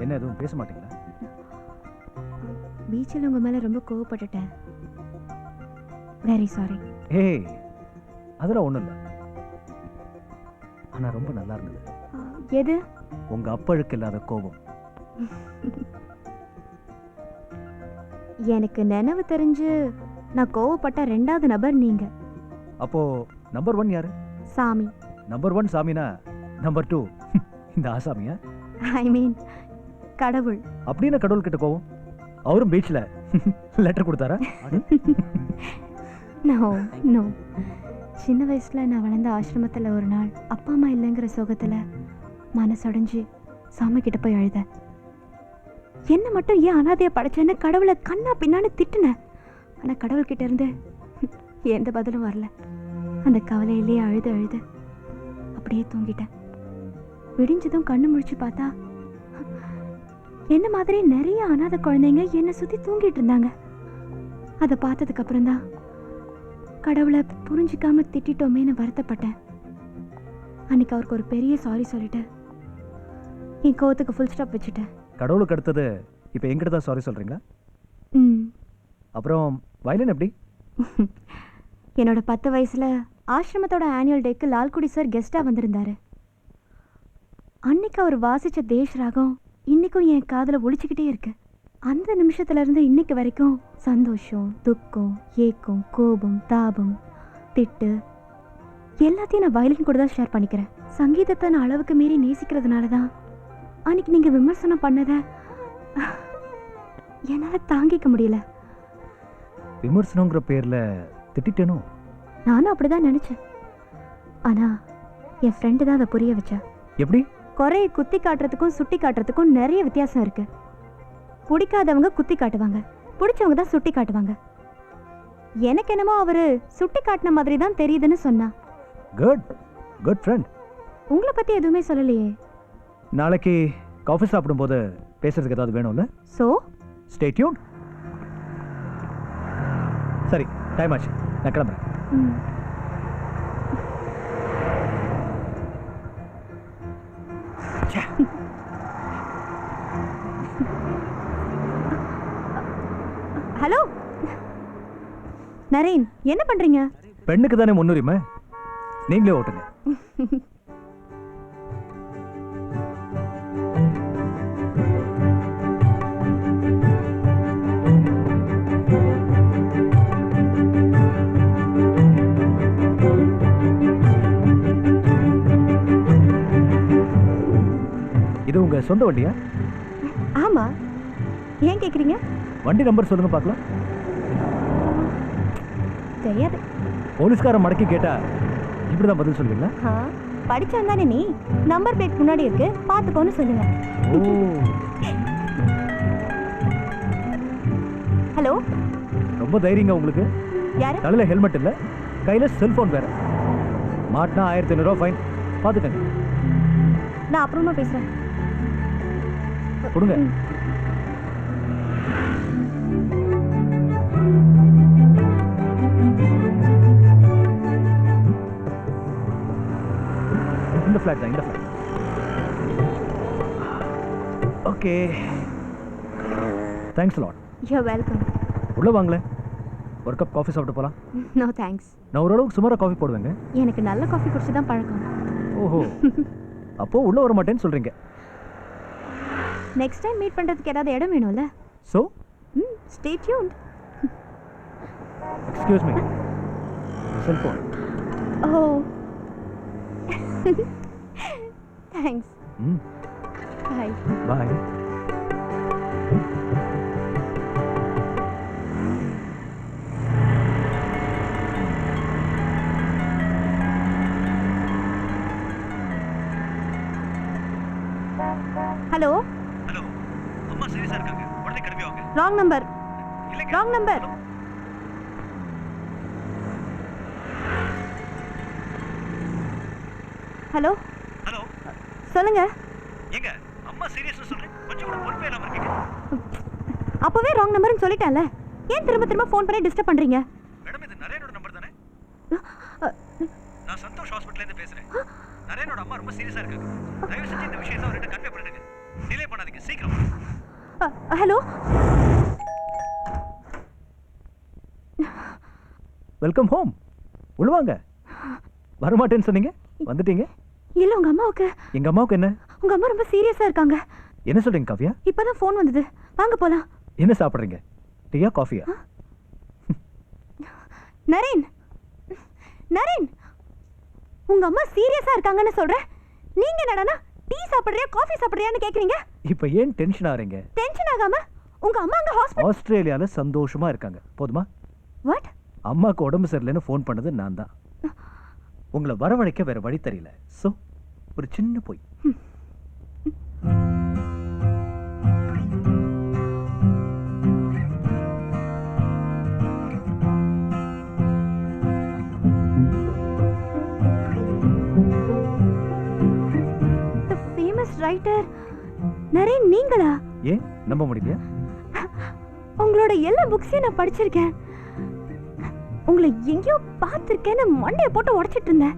என்ன எதுவும் பேச மாட்டீங்களா? பீச்சில் உங்க மேல ரொம்ப கோவப்பட்டுட்டேன். Very sorry. ஏய், அதெல்லாம் ஒண்ணும் இல்லை. ஆனா ரொம்ப நல்லா இருந்தது. எது? உங்க அப்பழுக்கு இல்லாத கோபம். எனக்கு நினைவு தெரிஞ்சு நான் கோவப்பட்ட 2வது நபர் நீங்க. அப்போ நம்பர் 1 யாரு? சாமி. நம்பர் 1 சாமினா நம்பர் 2 இந்த ஆசாமியா? ஐ மீன் கடவுள். அப்படின்னு கடவுள் கிட்ட கோவம்? அவரும் பீச்ல லெட்டர் கொடுத்தாரா? No no. சின்ன வயசுல நான் வளர்ந்த ஆசிரமத்தில் ஒரு நாள் அப்பா அம்மா இல்லைங்கிற சோகத்துல மனசொடைஞ்சு சாமி கிட்ட போய் அழுத. என்ன மட்டும் ஏன் அனாதையா படைச்சேன்னு கடவுளை கண்ணா பின்னான்னு திட்டுனேன். ஆனா கடவுள் கிட்ட இருந்து எந்த பதிலும் வரல. அந்த கவலையிலேயே அழுது அழுது அப்படியே தூங்கிட்டேன். விடிஞ்சதும் கண்ணு முழிச்சு பார்த்தா என்ன மாதிரி நிறைய அனாதை குழந்தைங்க என்னை சுத்தி தூங்கிட்டு இருந்தாங்க. அதை பார்த்ததுக்கு அப்புறம் தான் கடவுளை புரிஞ்சிக்காம திட்டோமேன்னு வருத்தப்பட்டேன். அன்னைக்கு அவருக்கு ஒரு பெரிய சாரி சொல்லிட்டு என் கோவத்துக்கு ஃபுல் ஸ்டாப் வச்சுட்டேன். கடவுளுக்கு அடுத்தது இப்போ எங்கிட்ட தான் சாரி சொல்றீங்களா? அப்புறம் வயலின் எப்படி? என்னோட 10 வயசுல ஆசிரமத்தோட ஆனுவல் டேக்கு லால்குடி சார் கெஸ்டா வந்திருந்தாரு. அன்னைக்கு அவர் வாசிச்ச தேஷ் ராகம் இன்னைக்கும் என் காதுல ஒலிச்சுக்கிட்டே இருக்கு. அந்த நிமிஷத்துல இருந்து இன்னைக்கு வரைக்கும் சந்தோஷம், துக்கம், ஏக்கம், கோபம், தாபம், திட்டு எல்லாத்தையும் நான் வயலின் கூட தான் ஷேர் பண்ணிக்கிறேன். சங்கீதத்தை நான் அளவுக்கு மீறி நேசிக்கிறதுனால தான் அன்னைக்கு நீங்க விமர்சனம் பண்ணத என்னால தாங்கிக்க முடியல. விமர்சனங்கிற பேர்ல திட்டிட்டேனோ? நானும் அப்படிதான் நினைச்சேன். ஆனா என் ஃப்ரெண்டு தான் அதை புரிய வச்சா. எப்படி? குறையை குத்தி காட்டுறதுக்கும் சுட்டி காட்டுறதுக்கும் நிறைய வித்தியாசம் இருக்கு. பிடிக்காதவங்க குத்தி காட்டுவாங்க, பிடிச்சவங்க தான் சுட்டி காட்டுவாங்க. எனக்கு என்னமோ அவரு சுட்டி காட்டின மாதிரி தான் தெரியுதுன்னு சொன்னா. Good good friend. உங்களை பத்தி எதுவுமே சொல்லலையே. நாளைக்கு காஃபி சாப்பிடும்போது பேசுறதுக்கு ஏதாவது வேணும்ல? So stay tune. சரி, டைம் ஆச்சு, நான் கிளம்புறேன். ஹலோ நரேன், என்ன பண்றீங்க? பெண்ணுக்கு தானே முன்னுரிமை, நீங்களே ஓட்டுங்க. இது உங்க சொந்த வண்டியா? ஆமா. ஏன் கேக்குறீங்க? வண்டி நம்பர் சொல்லுங்க பார்க்கலாம். தெரியாது. போலீஸ்காரன் மடக்கி கேட்டா இப்படிதான் பதில் சொல்லுவீங்களா? படிச்சவன் தானே நீ. நம்பர் பிளேட் முன்னாடி இருக்கு, பாத்துக்கோன்னு சொல்லுங்க. ஹலோ, ரொம்ப தைரியங்க உங்களுக்கு. யாரு? தலையில ஹெல்மெட் இல்ல, கையில செல்போன் வேற. மாட்டினா 1500 ரூபாய் ஃபைன். பாத்துக்கங்க. நான் அப்புறமா பேசுறேன். கொடுங்க. இந்த ஃபிளாட் தான், இந்த flat. Okay, thanks lot. You welcome. உள்ள வாங்களேன், ஒரு கப் காஃபி சாப்பிட்டு போலாம். No thanks. நான் ஓரளவுக்கு சுமாரா காஃபி போடுவேங்க. எனக்கு நல்ல காஃபி குடிச்சு தான் பழக்கம். ஓஹோ, அப்போ உள்ள வர மாட்டேன்னு சொல்றீங்க. நெக்ஸ்ட் டைம் மீட் பண்றதுக்கு ஏதாவது இடம் வேணும்ல? So stay tuned. Excuse me, cellphone. Oh thanks. Bye bye. Hello. Hello, அம்மா சீரியஸா இருக்காங்க, உடனே கிளம்பி வாங்க. Wrong number. Wrong number. Hello. Hello, சொல்லுங்க. எங்க அம்மா சீரியஸ்னு சொல்றேன், கொஞ்சம் கூட பொறுப்பே இல்லாம இருக்கீங்க. அப்பவே ராங் நம்பர்னு சொல்லிட்டேன்ல, ஏன் திரும்ப திரும்ப ஃபோன் பண்ணி டிஸ்டர்ப் பண்றீங்க? மேடம், இது நரேனோட நம்பர் தானே? நான் சந்தோஷ் ஹாஸ்பிடல்ல இருந்து பேசுறேன். நரேனோட அம்மா ரொம்ப சீரியஸா இருக்காங்க. தயவு செஞ்சு இந்த விஷயத்தை அவர்கிட்ட கன்வே பண்ணுங்க. டிலே பண்ணாதீங்க, சீக்கிரம். ஹலோ. Welcome home. உள்வாங்க. வரமாட்டேன்னு சொன்னீங்க, வந்துட்டீங்க. இல்ல உங்க அம்மாவுக்கு. எங்க அம்மாவுக்கு என்ன? உங்க அம்மா ரொம்ப சீரியஸா இருக்காங்க. என்ன சொல்றீங்க காவ்யா? இப்பதான் ஃபோன் வந்தது. வாங்க போலாம். என்ன சாப்பிடுறீங்க? டீயா காஃபியா? நரேன், நரேன், உங்க அம்மா சீரியஸா இருக்காங்கன்னு சொல்றேன். நீங்க என்னடானா டீ சாப்பிடுறியா காஃபி சாப்பிடுறியான்னு கேக்குறீங்க? இப்போ ஏன் டென்ஷன் ஆறீங்க? டென்ஷன் ஆகாம உங்க அம்மா அங்க ஹாஸ்பிடல். ஆஸ்திரேலியால சந்தோஷமா இருக்காங்க. போதுமா? வாட்? அம்மாக்கு உடம்பு சரியில்லைன்னு ஃபோன் பண்ணது நான் தான். உங்களை வரவழைக்க வேற வழி தெரியல. சோ ஒரு சின்ன போய். ரைட்டர் நரேன் நீங்களா? ஏன் நம்ப முடியலையா? உங்களோட எல்லா புக்ஸையும் நான் படிச்சிருக்கேன். உங்களை எங்கேயோ பார்த்திருக்கேன்னு மண்டைய போட்டு உடைச்சிட்டு இருந்தேன்.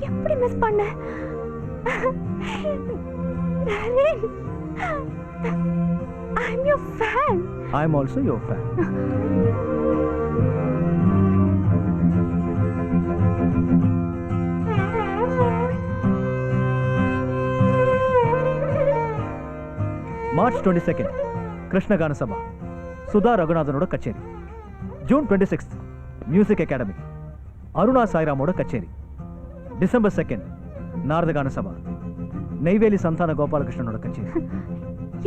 எப்படி மிஸ் பண்ண? Naren, I'm your fan. I'm also your fan. March 22 கிருஷ்ணகான சபா சுதா ரகுநாதனோட கச்சேரி. ஜூன் 26 மியூசிக் அகாடமி அருணா சாய்ராமோட கச்சேரி. டிசம்பர் 2 நாரதகான சபா நெய்வேலி சந்தான கோபாலகிருஷ்ணனோட கச்சேரி.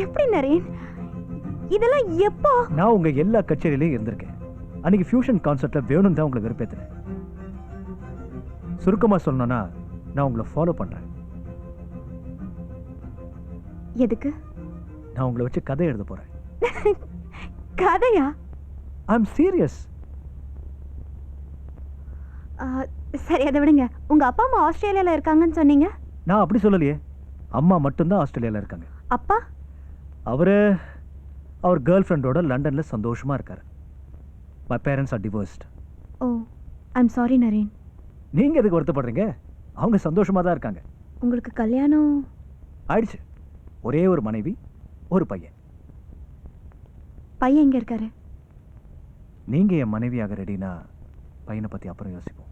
எப்படி நரேன் இதெல்லாம் எப்போ? நான் உங்க எல்லா கச்சேரியிலையும் இருந்திருக்கேன். அன்னைக்கு ஃபியூஷன் கான்சர்ட்ல வேணும் தான் உங்களை விருப்பத்தினேன். சுருக்கமா சொல்லணும்னா நான் உங்களை ஃபாலோ பண்றேன். எதுக்கு? நான் உங்களை வச்சு கதை எழுத போறேன். கதையா? I'm serious. சரி அதை விடுங்க. உங்க அப்பா அம்மா ஆஸ்திரேலியால இருக்காங்கன்னு சொன்னீங்க. நான் அப்படி சொல்லலையே. அம்மா மட்டும்தான் ஆஸ்திரேலியால இருக்காங்க. அப்பா? அவர் கேர்ள் ஃப்ரெண்டோட லண்டன்ல சந்தோஷமா இருக்காரு. My parents are divorced. ஓ, ஐம் சாரி நரேன். நீங்க எதுக்கு வருத்தப்படுறீங்க? அவங்க சந்தோஷமா தான் இருக்காங்க. உங்களுக்கு கல்யாணம் ஆயிடுச்சு. ஒரே ஒரு மனைவி, ஒரு பையன். பையன் எங்க இருக்காரு? நீங்க என் மனைவியாக ரெடினா பையனை பத்தி அப்புறம் யோசிப்போம்.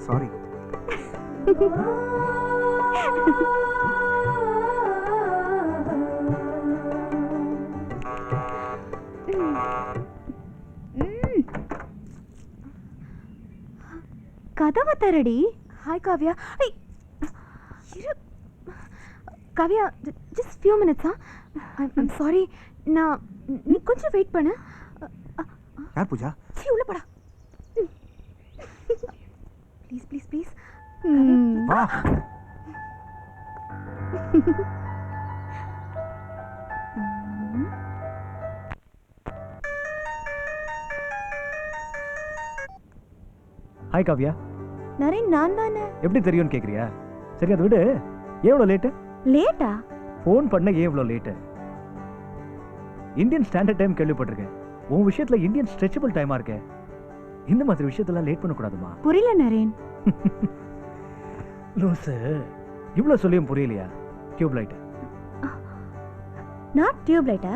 சாரி. கதவை தரடி. Hi Kavya. Kavya, just few minutes. I'm sorry. நீ கொஞ்சம் வெயிட் பண்ணு. யார் பூஜா? சீ உள்ள போடா. Please please please. வா. ஹாய் காவ்யா. நரேன் நான் தானே. எப்படி தெரியும்னு கேக்குறியா? சரி அதை விடு. ஏன் இவ்வளோ லேட்டு? லேட்டா? ஃபோன் பண்ண ஏன் இவ்வளோ லேட்டு? இந்தியன் ஸ்டாண்டர்ட் டைம் கேள்விப்பட்டிருக்கேன். உன் விஷயத்துல இந்தியன் ஸ்ட்ரெச்சபிள் டைமா இருக்கே. இந்த மாதிரி விஷயத்தெல்லாம் லேட் பண்ணக்கூடாதுமா. புரியல நரேன். லூசு, இவ்வளோ சொல்லியும் புரியலையா? Tube light. நாட் டியூப் லைட்டா?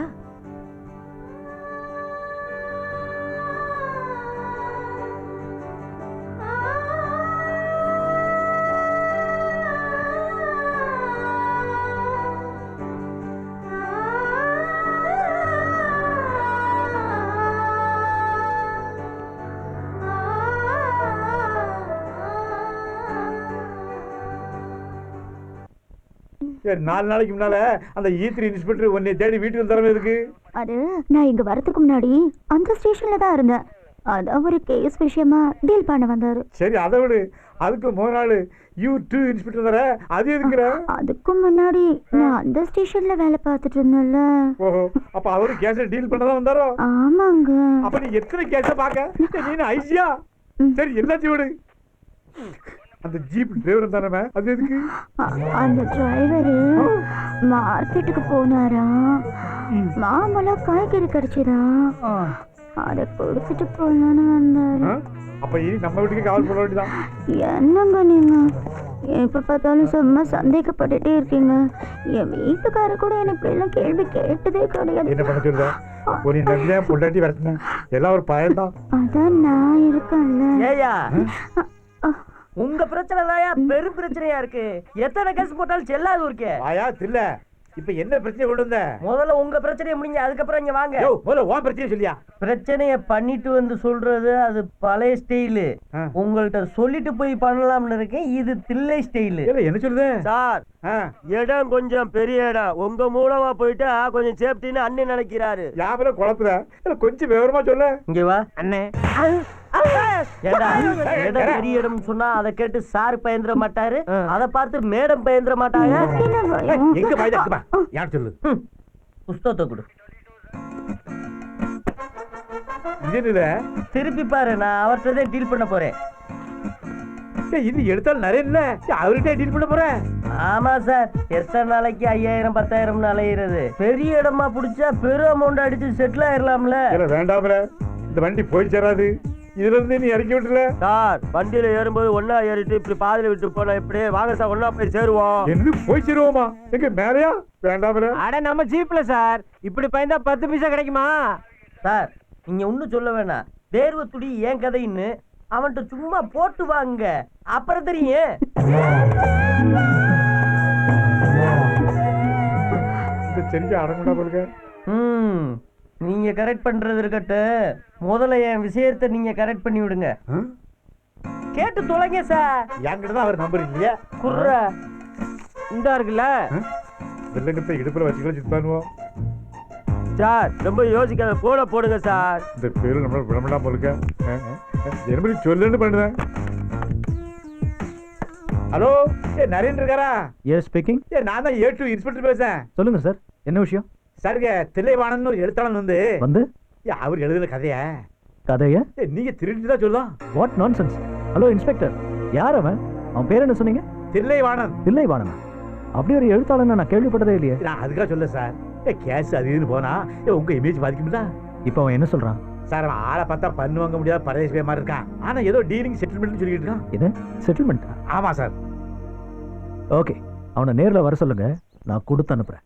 சரி, 4 நாளைக்கு முன்னால அந்த E3 இன்ஸ்பெக்டர் உன்னை தேடி வீட்டுக்கு தரவே இருக்கு. அது நான் இங்க வரதுக்கு முன்னாடி அந்த ஸ்டேஷன்ல தான் இருந்தேன். அதான் ஒரு கேஸ் விஷயமா டீல் பண்ண வந்தாரு. சரி, அதை விடு. அதுக்கு 3 நாள் U2 இன்ஸ்பெக்டர் தர அது எதுக்குற? அதுக்கு முன்னாடி நான் அந்த ஸ்டேஷன்ல வேலை பார்த்துட்டு இருந்தேன்ல. ஓஹோ, அப்ப அவரு கேஸ டீல் பண்ணதான் வந்தாரோ? ஆமாங்க. அப்ப நீ எத்தனை கேஸ பாக்க? நீ ஐசியா? சரி, எல்லாத்தையும் விடு. அந்த ஜீப் டிரைவர் தானே, அது எதுக்கு? அந்த டிரைவரு மார்க்கெட்டுக்கு போனாரா, மாம்பழம் காய்கறி கிடைச்சதா, அதை கொடுத்துட்டு போலான்னு வந்தாரு. அப்ப இனி நம்ம வீட்டுக்கு காவல் போட வேண்டியதான். என்னங்க நீங்க எப்ப பார்த்தாலும் சும்மா சந்தேகப்பட்டுட்டே இருக்கீங்க. என் வீட்டுக்காரர் கூட என்ன இப்படி எல்லாம் கேள்வி கேட்டதே கிடையாது. என்ன பண்ண சொல்ற? ஒரு நன்றியா பொண்டாட்டி வரட்டின எல்லாம் ஒரு பயன்தான். அதான் நான் இருக்கேன்ல. ஏயா உங்க பிரச்சனை தான் பெரும் பிரச்சனையா இருக்கு. எத்தனை கேஸ் போட்டாலும் செல்லாது இருக்கே. ஆயா தில்ல, இப்ப என்ன பிரச்சனை கொண்டு வந்த? முதல்ல உங்க பிரச்சனையை முடிங்க, அதுக்கப்புறம் இங்க வாங்க. முதல்ல உன் பிரச்சனை சொல்லியா? பிரச்சனைய பண்ணிட்டு வந்து சொல்றது அது பழைய ஸ்டைலு. உங்கள்ட்ட சொல்லிட்டு போய் பண்ணலாம்னு இருக்கேன். இது தில்லை ஸ்டைலு. என்ன சொல்லுது சார்? இடம் கொஞ்சம் பெரிய இடம், உங்க மூலமா போயிட்டா கொஞ்சம் சேஃப்டின்னு அண்ணன் நினைக்கிறாரு. யாபல குழப்புற, கொஞ்சம் விவரமா சொல்ல. இங்க வா அண்ணே. இடம் பெரிய இடம் சொன்னா அதை கேட்டு சார் பயந்துட மாட்டாரு, அதை பார்த்து மேடம் பயந்துட மாட்டாங்க. எங்க பாய்தா யார் சொல்லு? புஸ்தகத்தை கொடு. இது திருப்பி பாரு, நான் அவர்கிட்ட டீல் பண்ண போறேன். இது எடுத்தாலும் நிறைய இல்ல, அவர்கிட்ட டீல் பண்ண போறேன். ஆமா சார், எத்தனை நாளைக்கு 5000 10,000 அலையிறது? பெரிய இடமா புடிச்சா பெரும் அமௌண்ட் அடிச்சு செட்டில் ஆயிரலாம்ல. வேண்டாம்ல, இந்த வண்டி போய் சேராது. இதுல இருந்து நீ இறக்கி விட்டுல சார். வண்டியில ஏறும்போது ஒன்னா ஏறிட்டு இப்படி பாதியில விட்டு போனா இப்படி வாங்க சார், ஒன்னா போய் சேருவோம். என்று போய் சேருவோமா? எங்க மேலையா? வேண்டாம்ல. அட நம்ம ஜீப்ல சார், இப்படி பயந்தா 10 பைசா கிடைக்குமா சார்? நீங்க ஒன்னும் சொல்ல வேணாம். தேர்வு துடி ஏன் கதைன்னு அவன்கிட்ட சும்மா போட்டு வாங்க, அப்புறம் தெரியும். சரியா அடங்கடா போலுங்க. நீங்க கரெக்ட் பண்றது இருக்கட்டும், முதல்ல என் விஷயத்தை நீங்க கரெக்ட் பண்ணி விடுங்க. கேட்டு தொலைங்க சார். என்கிட்டதான் அவர் நம்பர் இல்லையா? குர்ற இந்த இருக்குல்ல, வெள்ளங்கத்தை இடுப்புல வச்சுக்கலாம் சித்தானுவோம் சார். ரொம்ப யோசிக்காத போட போடுங்க சார். இந்த பேரு நம்மள விடமாட்டா போலுங்க. எப்படி சொல்லுன்னு பண்ணுவேன். ஹலோ, நரேன் இருக்காரா? Yes speaking. நான் தான் A2 இன்ஸ்பெக்டர் பேசுறேன். சொல்லுங்க சார், என்ன விஷயம்? சாருங்க, தில்லைவாணன் ஒரு எழுத்தாளன் வந்து அவர் எழுதுன கதைய நீங்க திருட்டு தான் சொல்லலாம். What nonsense. ஹலோ இன்ஸ்பெக்டர், யார் அவன்? அவன் பேர் என்ன சொன்னீங்க? தில்லைவாணன். தில்லைவாணன்? அப்படி ஒரு எழுத்தாளன் நான் கேள்விப்பட்டதே இல்லையே. நான் அதுக்காக சொல்ல சார். கேஸ் அது இதுன்னு போனா உங்க இமேஜ் பாதிக்கும்ல. இப்போ அவன் என்ன சொல்றான்? சார், அவன் ஆளை பார்த்தா பண்ணு வாங்க முடியாத பரதேச மாதிரி இருக்கான். ஆனா ஏதோ டீலிங் செட்டில்மெண்ட் சொல்லிட்டு இருக்கான். இது செட்டில்மெண்டா? ஆமா சார். ஓகே, அவனை நேர்ல வர சொல்லுங்க, நான் கொடுத்து அனுப்புறேன்.